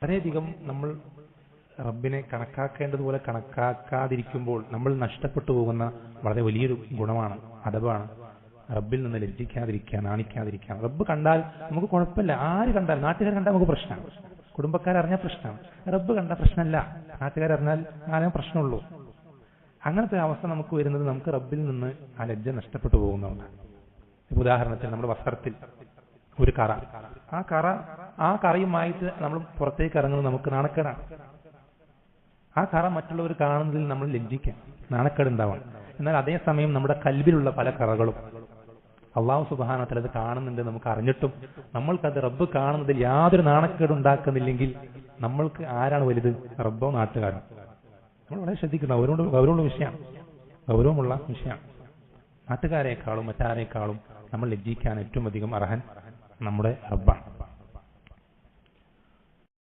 വളരെയധികം നമ്മൾ റബ്ബിനെ കണക്കാക്കേണ്ടതുപോലെ കണക്കാക്കാതിരിക്കുമ്പോൾ നമ്മൾ നഷ്ടപ്പെട്ടു പോകുന്ന വളരെ വലിയൊരു ഗുണമാണ്, അദബാണ്. റബ്ബിൽ നിന്ന് ലജ്ജിക്കാതിരിക്കാൻ, നാണിക്കാതിരിക്കാൻ. റബ്ബ് കണ്ടാൽ നമുക്ക് കുഴപ്പമില്ല, ആര് കണ്ടാൽ, നാട്ടുകാർ കണ്ടാൽ നമുക്ക് പ്രശ്നമാണ്, കുടുംബക്കാരറിഞ്ഞാൽ പ്രശ്നമാണ്. റബ്ബ് കണ്ട പ്രശ്നമല്ല, നാട്ടുകാരറിഞ്ഞാൽ ആരും പ്രശ്നമുള്ളൂ. അങ്ങനത്തെ അവസ്ഥ നമുക്ക് വരുന്നത് നമുക്ക് റബ്ബിൽ നിന്ന് ആ ലജ്ജ നഷ്ടപ്പെട്ടു പോകുന്നതുകൊണ്ടാണ്. ഉദാഹരണത്തിന് നമ്മുടെ വസ്ത്രത്തിൽ ഒരു കറ, ആ കറയുമായിട്ട് നമ്മൾ പുറത്തേക്ക് ഇറങ്ങുന്നത് നമുക്ക് നാണക്കേടാണ്. ആ കറ മറ്റുള്ളവർ കാണുന്നതിൽ നമ്മൾ ലജ്ജിക്കാം, നാണക്കേട് ഉണ്ടാവാം. എന്നാൽ അതേസമയം നമ്മുടെ കൽബിലുള്ള പല കറകളും അള്ളാഹു സുബ്ഹാനഹു വ തആല അത് കാണുന്നുണ്ട്, നമുക്ക് അറിഞ്ഞിട്ടും നമ്മൾക്കത് റബ്ബ് കാണുന്നതിൽ യാതൊരു നാണക്കേട് ഉണ്ടാക്കുന്നില്ലെങ്കിൽ നമ്മൾക്ക് ആരാണ് വലുത്, റബ്ബോ നാട്ടുകാരോ? നമ്മൾ വളരെ ശ്രദ്ധിക്കണം. ഗൗരവമുള്ള വിഷയമാണ്, ഗൗരവമുള്ള വിഷയമാണ്. നാട്ടുകാരെക്കാളും മറ്റാരേക്കാളും നമ്മൾ ലജ്ജിക്കാൻ ഏറ്റവും അധികം അർഹൻ നമ്മുടെ റബ്ബാണ്.